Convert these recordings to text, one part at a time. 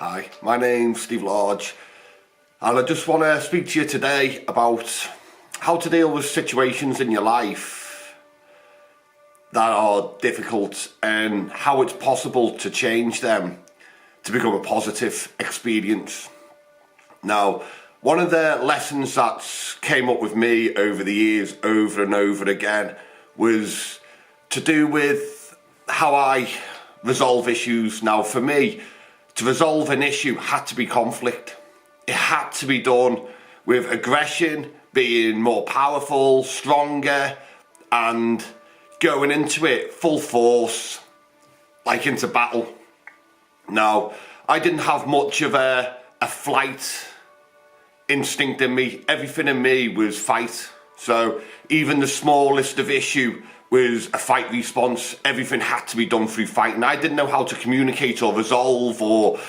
Hi, my name's Steve Lodge, and I just want to speak to you today about how to deal with situations in your life that are difficult and how it's possible to change them to become a positive experience. Now, one of the lessons that came up with me over the years, over and over again, was to do with how I resolve issues. Now, for me, to resolve an issue had to be conflict. It had to be done with aggression, being more powerful, stronger, and going into it full force, like into battle. Now, I didn't have much of a flight instinct in me. Everything in me was fight. So even the smallest of issue was a fight response. Everything had to be done through fighting. I didn't know how to communicate or resolve or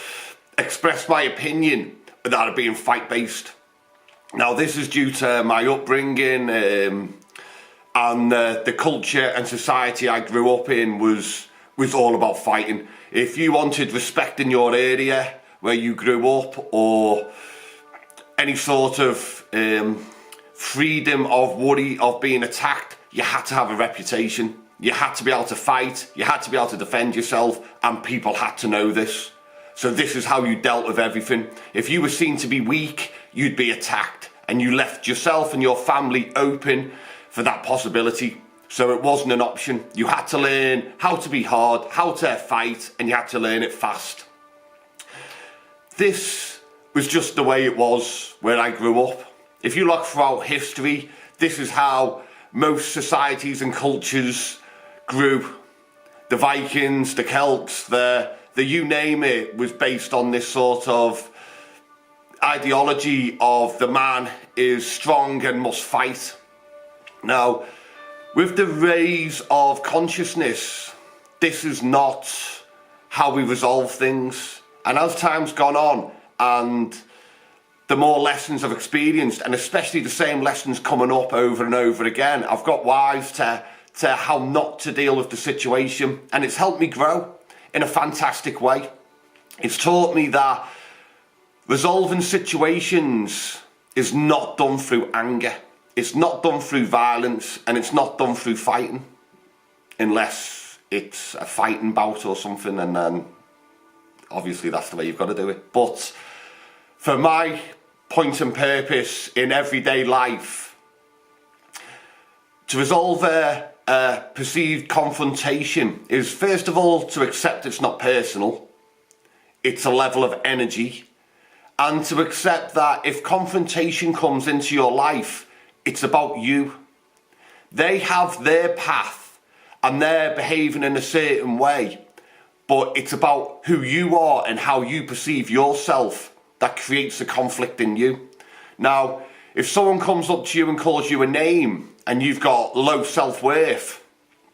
express my opinion without it being fight-based. Now, this is due to my upbringing and the culture and society I grew up in was all about fighting. If you wanted respect in your area where you grew up, or any sort of freedom of worry of being attacked, you had to have a reputation. You had to be able to fight. You had to be able to defend yourself, and people had to know this. So this is how you dealt with everything. If you were seen to be weak, you'd be attacked, and you left yourself and your family open for that possibility. So it wasn't an option. You had to learn how to be hard, how to fight, and you had to learn it fast. This was just the way it was where I grew up. If you look throughout history, this is how most societies and cultures grew. The Vikings, the Celts, the you name it, was based on this sort of ideology of the man is strong and must fight. Now, with the rise of consciousness, this is not how we resolve things. And as time's gone on, and the more lessons I've experienced, and especially the same lessons coming up over and over again, I've got wise to how not to deal with the situation, and it's helped me grow in a fantastic way. It's taught me that resolving situations is not done through anger, it's not done through violence, and it's not done through fighting, unless it's a fighting bout or something, and then obviously that's the way you've got to do it. But for my point and purpose in everyday life, to resolve a perceived confrontation is, first of all, to accept it's not personal, it's a level of energy, and to accept that if confrontation comes into your life, it's about you. They have their path and they're behaving in a certain way, but it's about who you are and how you perceive yourself that creates the conflict in you. Now, if someone comes up to you and calls you a name and you've got low self-worth,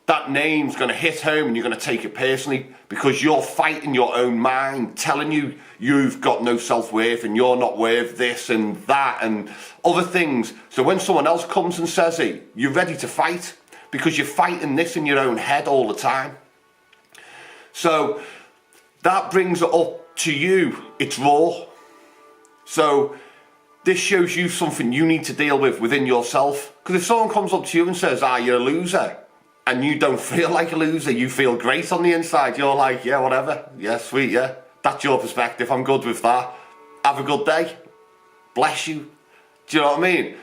that name's going to hit home and you're going to take it personally, because you're fighting your own mind, telling you you've got no self-worth and you're not worth this and that and other things. So when someone else comes and says it, you're ready to fight, because you're fighting this in your own head all the time. So that brings it up to you. It's raw. So this shows you something you need to deal with within yourself. Because if someone comes up to you and says, you're a loser, and you don't feel like a loser, you feel great on the inside, you're like, yeah, whatever, yeah, sweet, yeah, that's your perspective, I'm good with that, have a good day, bless you. Do you know what I mean?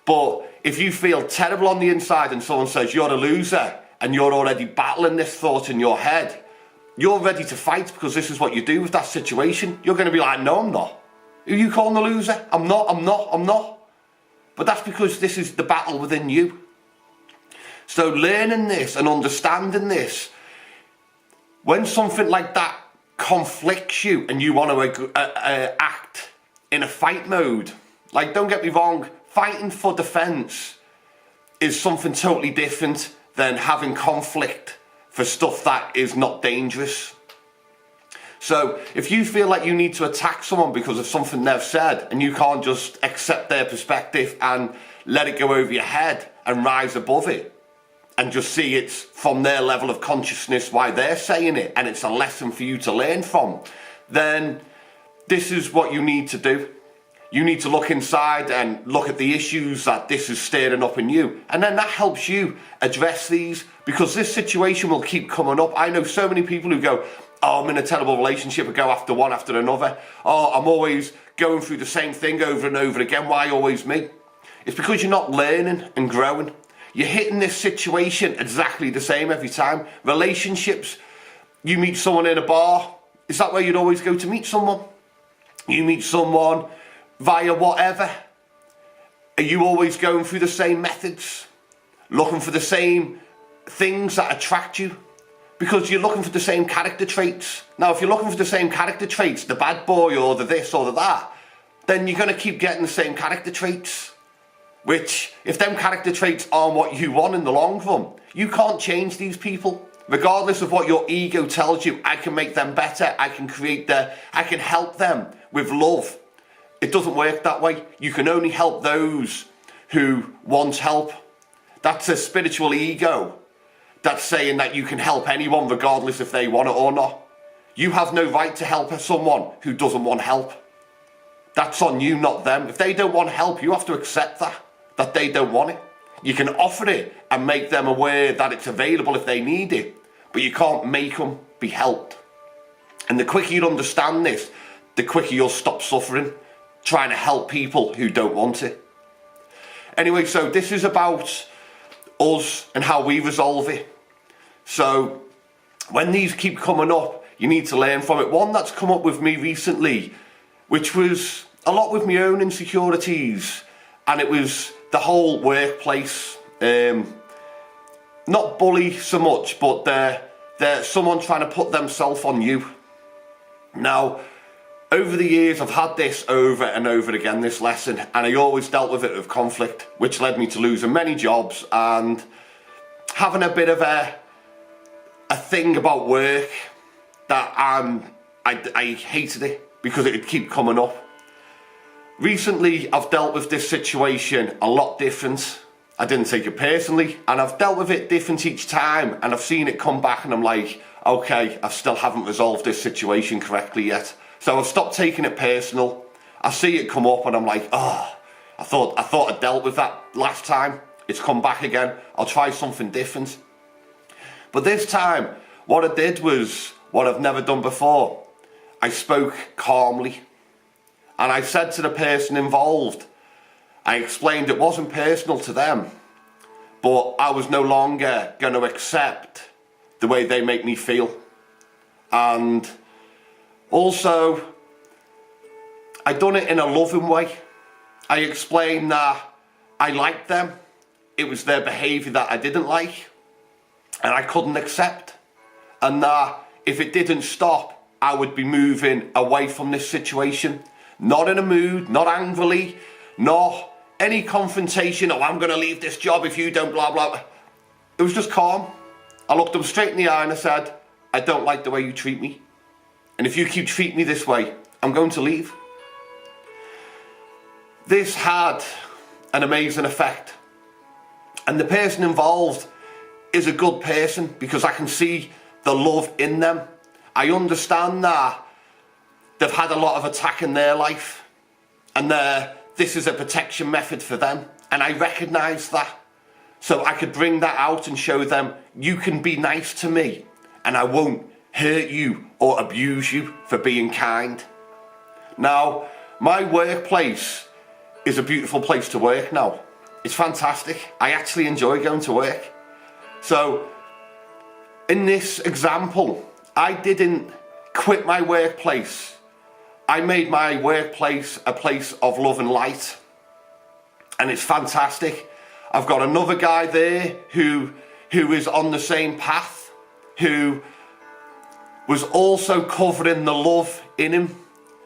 But if you feel terrible on the inside and someone says you're a loser, and you're already battling this thought in your head, you're ready to fight, because this is what you do with that situation. You're going to be like, no, I'm not. Who are you calling a loser? I'm not. But that's because this is the battle within you. So learning this and understanding this, when something like that conflicts you and you want to act in a fight mode, like, don't get me wrong, fighting for defense is something totally different than having conflict for stuff that is not dangerous. So if you feel like you need to attack someone because of something they've said, and you can't just accept their perspective and let it go over your head and rise above it and just see it's from their level of consciousness why they're saying it, and it's a lesson for you to learn from, then this is what you need to do. You need to look inside and look at the issues that this is stirring up in you. And then that helps you address these, because this situation will keep coming up. I know so many people who go, oh, I'm in a terrible relationship, and go after one after another. Oh, I'm always going through the same thing over and over again. Why always me? It's because you're not learning and growing. You're hitting this situation exactly the same every time. Relationships, you meet someone in a bar. Is that where you'd always go to meet someone? You meet someone via whatever. Are you always going through the same methods? Looking for the same things that attract you? Because you're looking for the same character traits. Now, if you're looking for the same character traits, the bad boy or the this or the that, then you're going to keep getting the same character traits. Which, if them character traits aren't what you want in the long run, you can't change these people. Regardless of what your ego tells you, I can make them better, I can help them with love. It doesn't work that way. You can only help those who want help. That's a spiritual ego. That's saying that you can help anyone regardless if they want it or not. You have no right to help someone who doesn't want help. That's on you, not them. If they don't want help, you have to accept that they don't want it. You can offer it and make them aware that it's available if they need it, but you can't make them be helped. And the quicker you understand this, the quicker you'll stop suffering, trying to help people who don't want it. Anyway, so this is about us and how we resolve it. So when these keep coming up, you need to learn from it. One that's come up with me recently, which was a lot with my own insecurities, and it was the whole workplace. Not bully so much, but they're someone trying to put themselves on you. Now, over the years, I've had this over and over again, this lesson, and I always dealt with it with conflict, which led me to losing many jobs and having a bit of a thing about work that I hated it because it would keep coming up. Recently, I've dealt with this situation a lot different. I didn't take it personally, and I've dealt with it different each time, and I've seen it come back, and I'm like, okay, I still haven't resolved this situation correctly yet. So I've stopped taking it personal. I see it come up, and I'm like, oh, I thought I dealt with that last time. It's come back again. I'll try something different. But this time, what I did was what I've never done before. I spoke calmly. And I said to the person involved, I explained it wasn't personal to them, but I was no longer going to accept the way they make me feel. And also, I done it in a loving way. I explained that I liked them. It was their behaviour that I didn't like and I couldn't accept. And that if it didn't stop, I would be moving away from this situation. Not in a mood, not angrily, not any confrontation, oh, I'm going to leave this job if you don't, blah, blah. It was just calm. I looked them straight in the eye and I said, I don't like the way you treat me. And if you keep treating me this way, I'm going to leave. This had an amazing effect. And the person involved is a good person because I can see the love in them. I understand that they've had a lot of attack in their life, and this is a protection method for them, and I recognise that. So I could bring that out and show them, you can be nice to me, and I won't hurt you or abuse you for being kind. Now, my workplace is a beautiful place to work now. It's fantastic. I actually enjoy going to work. So, in this example, I didn't quit my workplace. I made my workplace a place of love and light, and it's fantastic. I've got another guy there who is on the same path, who was also covering the love in him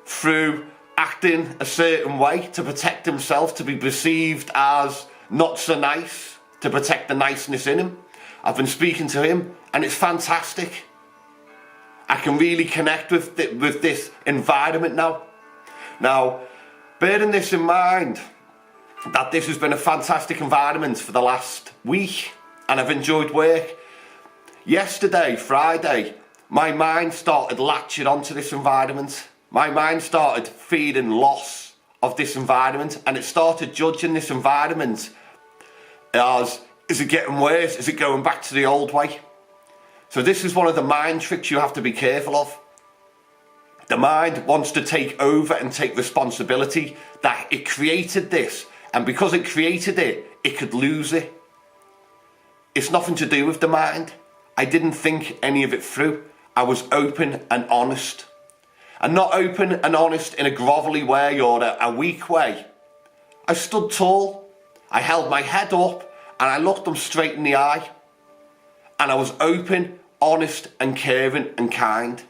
through acting a certain way to protect himself, to be perceived as not so nice, to protect the niceness in him. I've been speaking to him, and it's fantastic. I can really connect with this environment now. Now, bearing this in mind, that this has been a fantastic environment for the last week, and I've enjoyed work. Yesterday, Friday, my mind started latching onto this environment, My mind started feeling loss of this environment, and it started judging this environment as, is it getting worse? Is it going back to the old way? So this is one of the mind tricks you have to be careful of. The mind wants to take over and take responsibility that it created this, and because it created it, it could lose it. It's nothing to do with the mind. I didn't think any of it through. I was open and honest. And not open and honest in a grovelly way or a weak way. I stood tall. I held my head up and I looked them straight in the eye. And I was open, honest and caring and kind.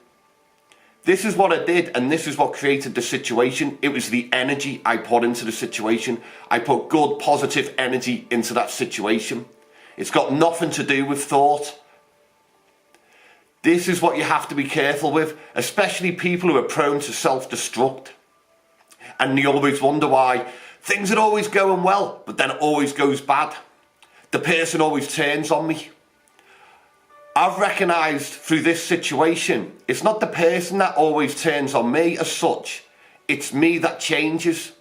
This is what I did, and this is what created the situation. It was the energy I put into the situation. I put good, positive energy into that situation. It's got nothing to do with thought. This is what you have to be careful with, especially people who are prone to self-destruct. And you always wonder why things are always going well, but then it always goes bad. The person always turns on me. I've recognised through this situation, it's not the person that always turns on me as such, it's me that changes.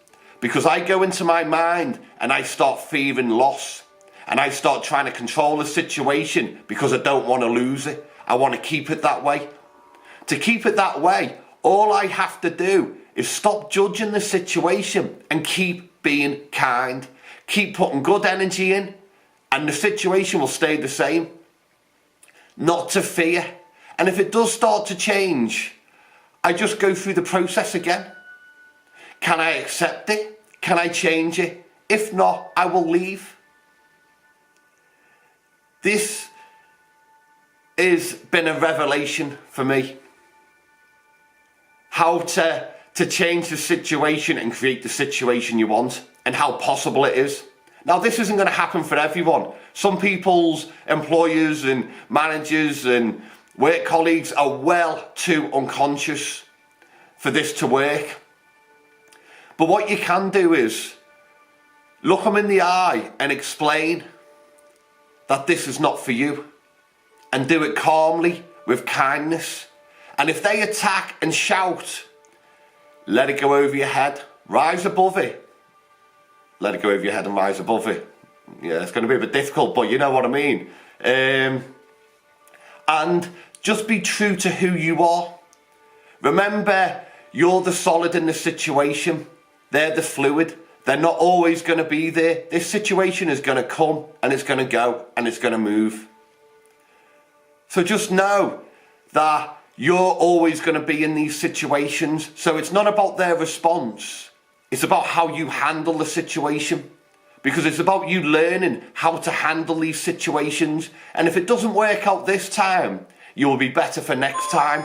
Because I go into my mind and I start feeling loss. And I start trying to control the situation because I don't want to lose it. I want to keep it that way. To keep it that way, all I have to do is stop judging the situation and keep being kind. Keep putting good energy in and the situation will stay the same. Not to fear. And if it does start to change, I just go through the process again. Can I accept it? Can I change it? If not, I will leave. This has been a revelation for me. How to change the situation and create the situation you want, and how possible it is. Now, this isn't going to happen for everyone. Some people's employers and managers and work colleagues are well too unconscious for this to work. But what you can do is look them in the eye and explain that this is not for you. And do it calmly, with kindness. And if they attack and shout, let it go over your head. Rise above it. Let it go over your head and rise above it. Yeah, it's going to be a bit difficult, but you know what I mean. And just be true to who you are. Remember, you're the solid in the situation. They're the fluid. They're not always going to be there. This situation is going to come and it's going to go and it's going to move. So just know that you're always going to be in these situations. So it's not about their response. It's about how you handle the situation. Because it's about you learning how to handle these situations. And if it doesn't work out this time, you will be better for next time.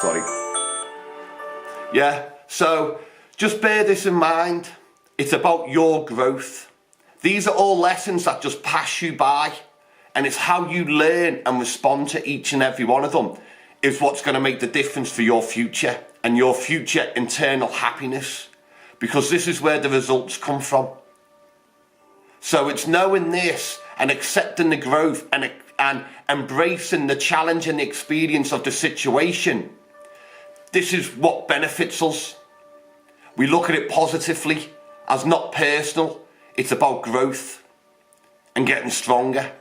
Sorry. Yeah, so just bear this in mind. It's about your growth. These are all lessons that just pass you by. And it's how you learn and respond to each and every one of them is what's going to make the difference for your future and your future internal happiness. Because this is where the results come from. So it's knowing this and accepting the growth and embracing the challenge and the experience of the situation. This is what benefits us. We look at it positively as not personal. It's about growth and getting stronger.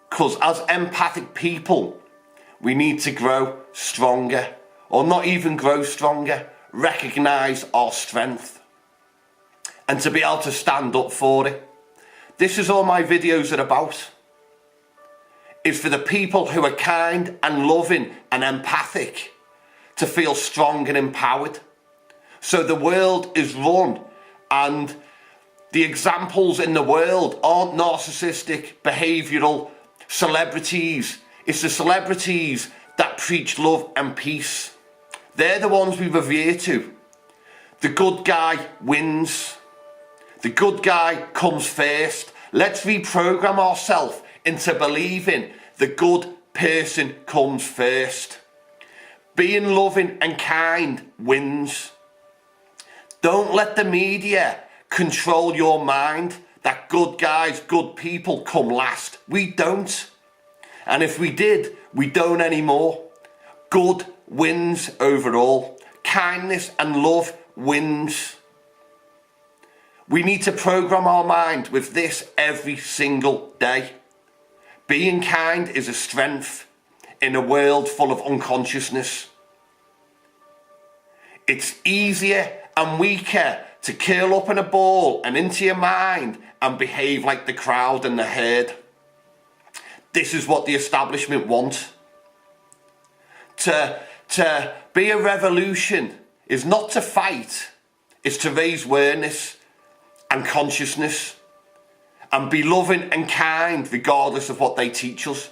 Because as empathic people, we need to grow stronger, or not even grow stronger, recognise our strength, and to be able to stand up for it. This is all my videos are about. It's for the people who are kind and loving and empathic to feel strong and empowered. So the world is run, and the examples in the world aren't narcissistic, behavioural celebrities. It's the celebrities that preach love and peace. They're the ones we revere to. The good guy wins. The good guy comes first. Let's reprogram ourselves into believing the good person comes first. Being loving and kind wins. Don't let the media control your mind that good guys, good people come last. We don't. And if we did, we don't anymore. Good wins overall. Kindness and love wins. We need to program our mind with this every single day. Being kind is a strength in a world full of unconsciousness. It's easier and weaker to curl up in a ball and into your mind and behave like the crowd and the herd. This is what the establishment want. To be a revolution is not to fight, it's to raise awareness and consciousness and be loving and kind regardless of what they teach us.